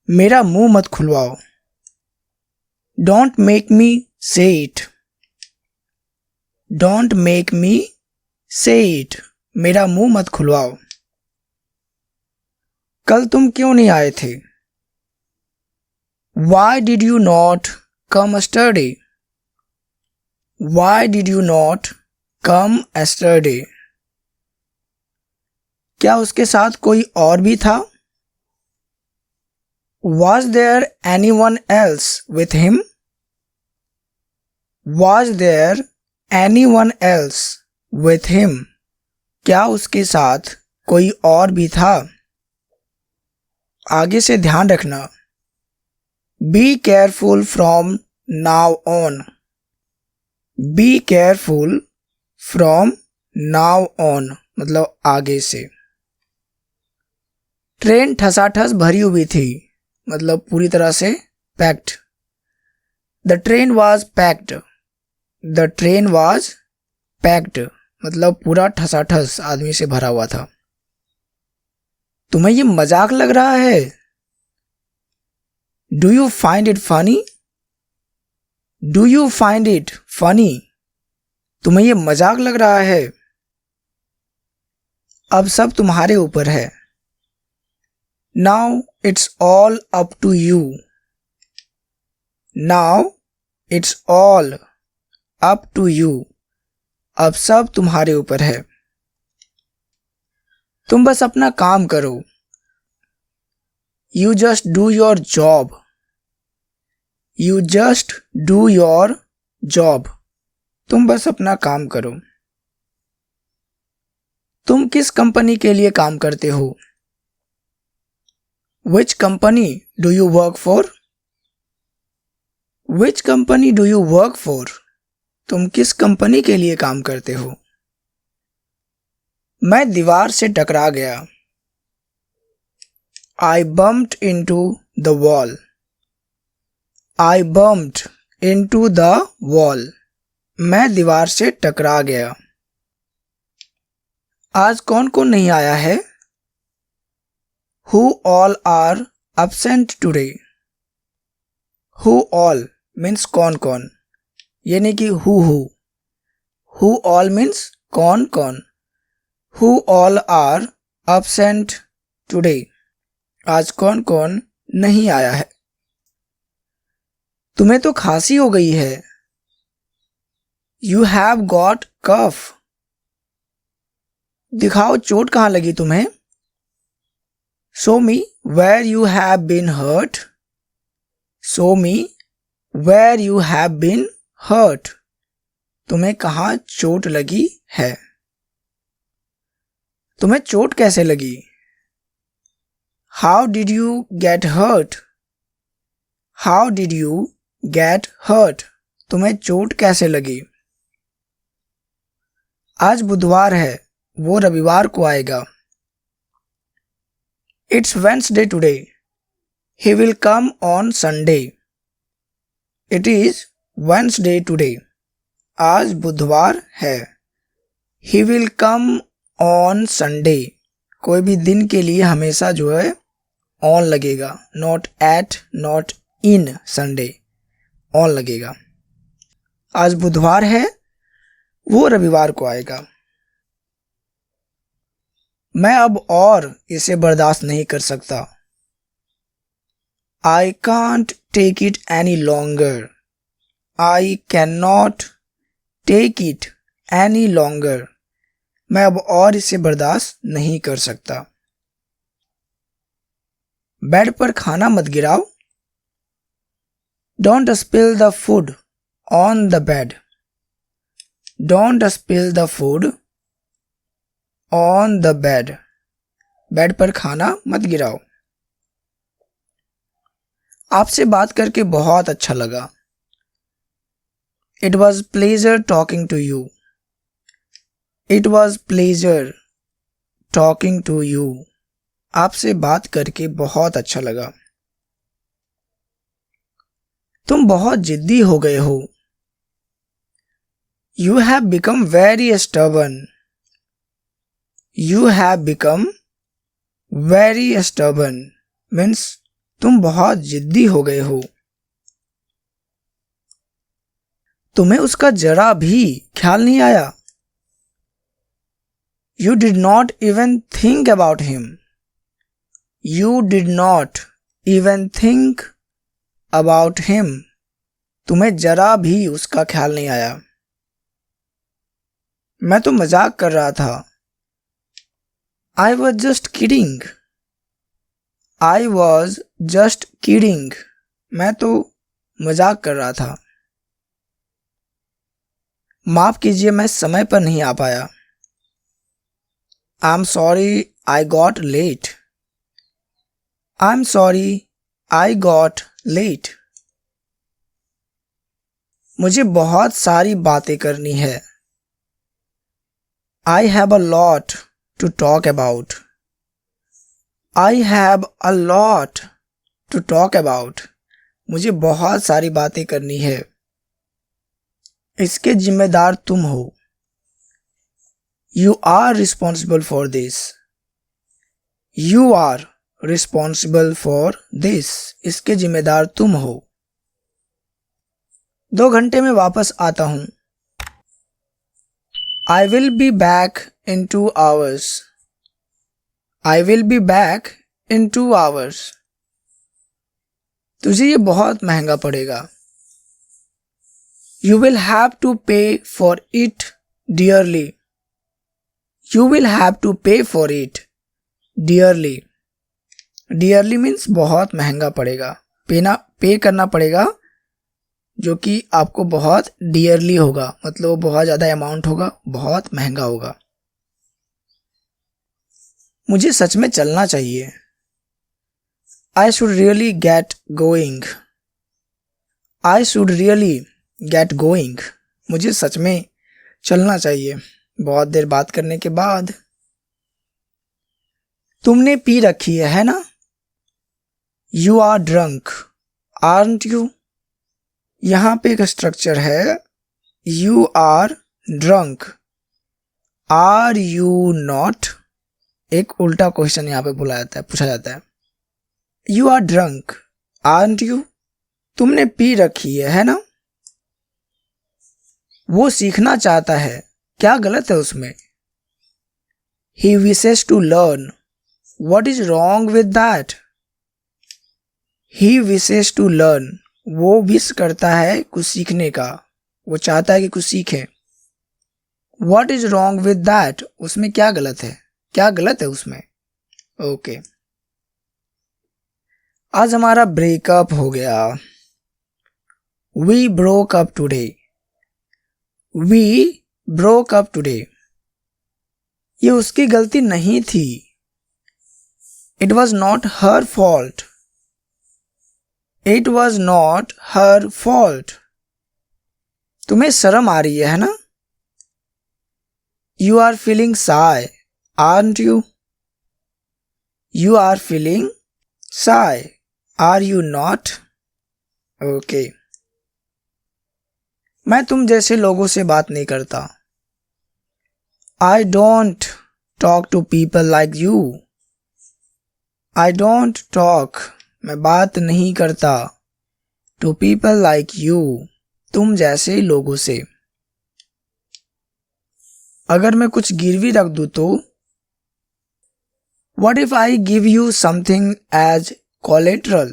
मेरा मुंह मत खुलवाओ। डोंट मेक मी से इट। डोंट मेक मी से इट। मेरा मुंह मत खुलवाओ। कल तुम क्यों नहीं आए थे? Why did you not come yesterday? Why did you not come yesterday? क्या उसके साथ कोई और भी था? Was there anyone else with him? Was there anyone else with him? क्या उसके साथ कोई और भी था? आगे से ध्यान रखना। Be careful from now on. Be careful from now on मतलब आगे से। ट्रेन ठसाठस भरी हुई थी मतलब पूरी तरह से packed. The train was packed. The train was packed मतलब पूरा ठसाठस आदमी से भरा हुआ था। तुम्हें ये मजाक लग रहा है? Do you find it funny? Do you find it funny? तुम्हें ये मजाक लग रहा है? अब सब तुम्हारे ऊपर है। Now it's all up to you. Now it's all up to you. अब सब तुम्हारे ऊपर है। तुम बस अपना काम करो। You just do your job. You just do your job. तुम बस अपना काम करो। तुम किस कंपनी के लिए काम करते हो? Which company do you work for? Which company do you work for? तुम किस कंपनी के लिए काम करते हो? मैं दीवार से टकरा गया। I bumped into the wall. I bumped into the wall. मैं दीवार से टकरा गया। आज कौन कौन नहीं आया है? Who all are absent today? Who all means कौन कौन, यानी कि who. Who all means कौन कौन। Who all are absent today? आज कौन कौन नहीं आया है? तुम्हें तो खांसी हो गई है। You have got cough. दिखाओ चोट कहाँ लगी तुम्हें? Show me where you have been hurt. Show me where you have been hurt. तुम्हें कहाँ चोट लगी है? तुम्हें चोट कैसे लगी? How did you get hurt? How did you get hurt? तुम्हें चोट कैसे लगी? आज बुधवार है, वो रविवार को आएगा। It's Wednesday today. He will come on Sunday. It is Wednesday today. आज बुधवार है। He will come on Sunday. कोई भी दिन के लिए हमेशा जो है on लगेगा, not at, not in Sunday. on लगेगा। आज बुधवार है, वो रविवार को आएगा। मैं अब और इसे बर्दाश्त नहीं कर सकता। I can't take it any longer. I cannot take it any longer. मैं अब और इसे बर्दाश्त नहीं कर सकता। बेड पर खाना मत गिराओ। Don't spill the food on the bed. Don't spill the food on the bed. Bed पर खाना मत गिराओ। आपसे बात करके बहुत अच्छा लगा। It was pleasure talking to you. It was pleasure talking to you. आपसे बात करके बहुत अच्छा लगा। तुम बहुत जिद्दी हो गए हो। You have become very stubborn. You have become very stubborn means तुम बहुत जिद्दी हो गए हो। तुम्हें उसका जरा भी ख्याल नहीं आया। You did not even think about him. You did not even think about him. तुम्हें जरा भी उसका ख्याल नहीं आया। मैं तो मजाक कर रहा था। I was just kidding. I was just kidding. मैं तो मजाक कर रहा था। माफ कीजिए, मैं समय पर नहीं आ पाया। I'm sorry I got late. I'm sorry I got late. मुझे बहुत सारी बातें करनी है। I have a lot to talk about. I have a lot to talk about. मुझे बहुत सारी बातें करनी है। इसके जिम्मेदार तुम हो। You are responsible for this. You are responsible for this. इसके जिम्मेदार तुम हो। 2 घंटे में वापस आता हूं। I will be back in 2 hours. I will be back in 2 hours. तुझे ये बहुत महंगा पड़ेगा। You will have to pay for it dearly. You will have to pay for it dearly. Dearly means बहुत महंगा पड़ेगा। पे करना पड़ेगा, जो कि आपको बहुत dearly होगा, मतलब बहुत ज़्यादा अमाउंट होगा, बहुत महंगा होगा। मुझे सच में चलना चाहिए। I should really get going. I should really get going. मुझे सच में चलना चाहिए। बहुत देर बात करने के बाद। तुमने पी रखी है ना? You are drunk, aren't you? यहां पे एक स्ट्रक्चर है। You are drunk. Are you not? एक उल्टा क्वेश्चन यहां पे पूछा जाता है। You are drunk, aren't you? तुमने पी रखी है ना? वो सीखना चाहता है, क्या गलत है उसमें? He wishes to learn. What is wrong with that? He wishes to learn. वो विश करता है कुछ सीखने का, वो चाहता है कि कुछ सीखे। What is wrong with that? उसमें क्या गलत है? क्या गलत है उसमें? ओके। आज हमारा ब्रेकअप हो गया। We broke up today. We broke up today. ये उसकी गलती नहीं थी। It was not her fault. It was not her fault. तुम्हें शर्म आ रही है ना? You are feeling shy, aren't you? You are feeling shy, are you not? Okay. मैं तुम जैसे लोगों से बात नहीं करता। I don't talk to people like you. I don't talk. मैं बात नहीं करता। To people like you. तुम जैसे लोगों से। अगर मैं कुछ गिरवी रख दूं तो? What if I give you something as collateral?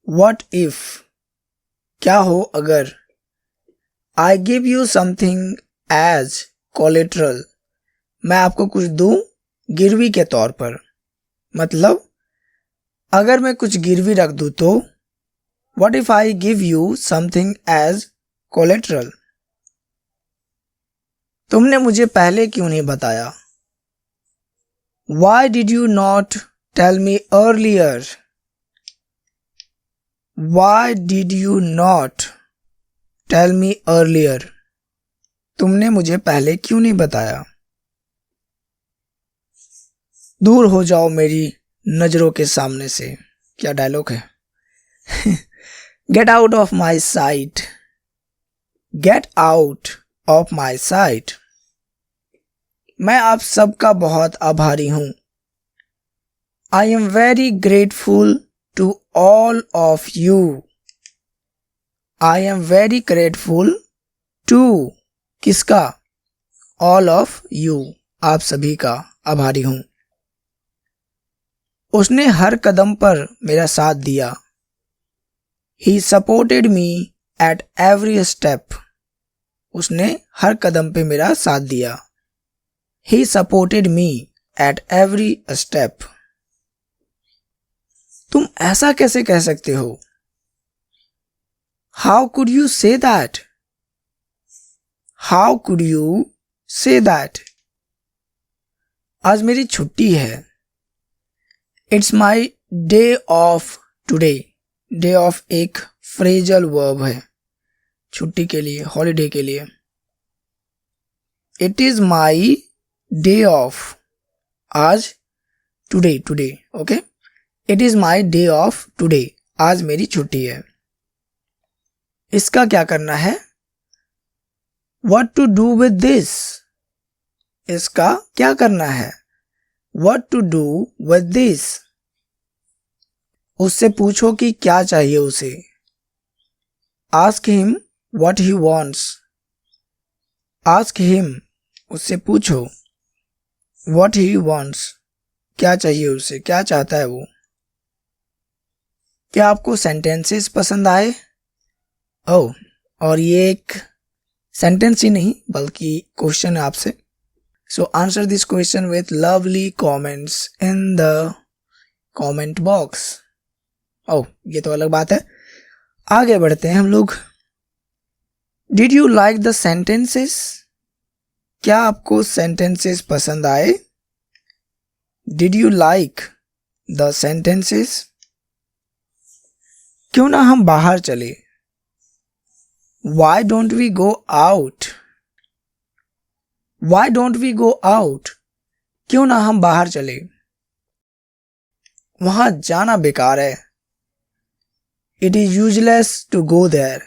What if? क्या हो अगर? I give you something as collateral. मैं आपको कुछ दूं गिरवी के तौर पर। मतलब अगर मैं कुछ गिरवी रख दूं तो? What if I give you something as collateral? तुमने मुझे पहले क्यों नहीं बताया? Why did you not tell me earlier? Why did you not tell me earlier? तुमने मुझे पहले क्यों नहीं बताया? दूर हो जाओ मेरी नजरों के सामने से। क्या डायलॉग है? Get out of my sight. Get out of my sight. मैं आप सबका बहुत आभारी हूं। I am very grateful to all of you. I am very grateful to किसका? All of you, आप सभी का आभारी हूँ। उसने हर कदम पर मेरा साथ दिया। He supported me at every step. उसने हर कदम पे मेरा साथ दिया। He supported me at every step. तुम ऐसा कैसे कह सकते हो? How could you say that? How could you say that? आज मेरी छुट्टी है। It's my day off today. Day off एक फ्रेजल वर्ब है छुट्टी के लिए, हॉलीडे के लिए। It is my day off. आज today, okay? It is my day off today. आज मेरी छुट्टी है। इसका क्या करना है? What to do with this? इसका क्या करना है? What to do with this? उससे पूछो कि क्या चाहिए उसे। Ask him what he wants. Ask him, उससे पूछो। What he wants, क्या चाहिए उसे, क्या चाहता है वो। क्या आपको सेंटेंसेस पसंद आए? ओह, और ये एक सेंटेंस ही नहीं बल्कि क्वेश्चन है आपसे। So answer this question with lovely comments in the comment box. Oh, ये तो अलग बात है। आगे बढ़ते हैं हम लोग। Did you like the sentences? क्या आपको सेंटेंसेस पसंद आए? Did you like the sentences? क्यों ना हम बाहर चले? Why don't we go out? Why don't we go out? क्यों ना हम बाहर चले? वहां जाना बेकार है। It is useless to go there.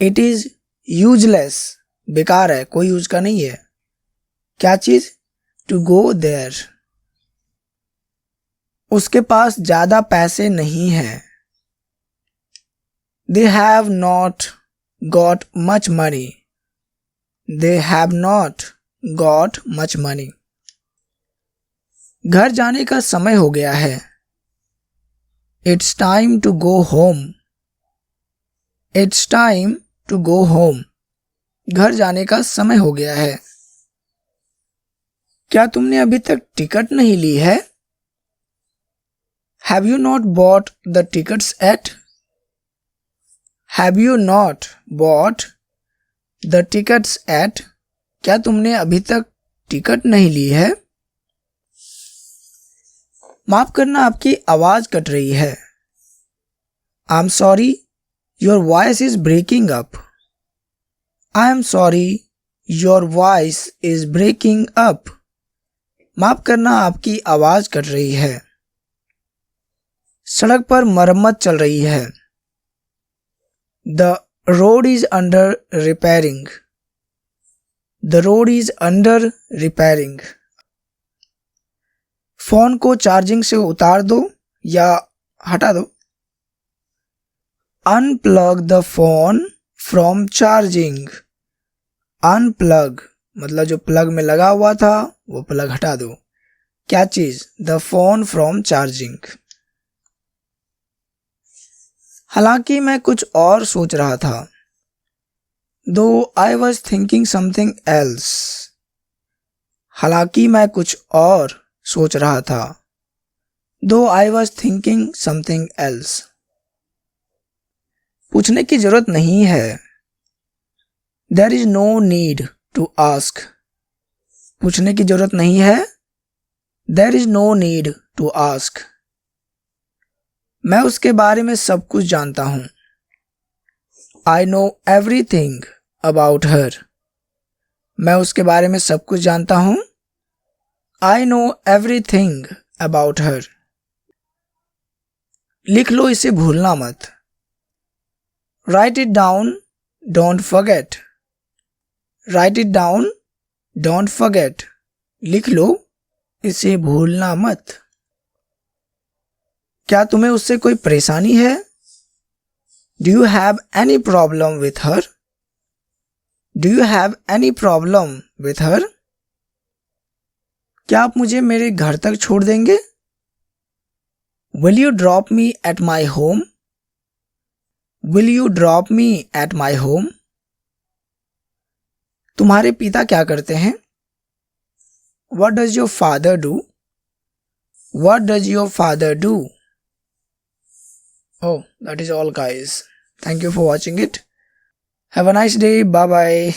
It is useless, बेकार है, कोई यूज का नहीं है। क्या चीज? To go there. उसके पास ज्यादा पैसे नहीं हैं। They have not got much money. They have not got much money. घर जाने का समय हो गया है। It's time to go home. It's time to go home. घर जाने का समय हो गया है। क्या तुमने अभी तक टिकट नहीं ली है? Have you not bought the tickets yet? Have you not bought the tickets yet? क्या तुमने अभी तक टिकट नहीं ली है? माफ करना, आपकी आवाज कट रही है। I'm sorry, your voice is breaking up. I am sorry, your voice is breaking up. माफ करना, आपकी आवाज कट रही है। सड़क पर मरम्मत चल रही है। The road is under repairing. The road is under repairing. Phone को चार्जिंग से उतार दो या हटा दो। Unplug the phone from charging. Unplug मतलब जो प्लग में लगा हुआ था वो प्लग हटा दो। क्या चीज? The phone from charging. हालांकि मैं कुछ और सोच रहा था। Though I was thinking something else. हालांकि मैं कुछ और सोच रहा था। Though I was thinking something else. पूछने की जरूरत नहीं है। There is no need to ask. पूछने की जरूरत नहीं है। There is no need to ask. मैं उसके बारे में सब कुछ जानता हूं। I know everything about her. मैं उसके बारे में सब कुछ जानता हूं। I know everything about her. लिख लो, इसे भूलना मत। Write it down, don't forget. Write it down, don't forget. लिख लो, इसे भूलना मत। क्या तुम्हें उससे कोई परेशानी है? Do you have any problem with her? Do you have any problem with her? क्या आप मुझे मेरे घर तक छोड़ देंगे? Will you drop me at my home? Will you drop me at my home? तुम्हारे पिता क्या करते हैं? What does your father do? What does your father do? Oh, that is all, guys. Thank you for watching it. Have a nice day. Bye bye.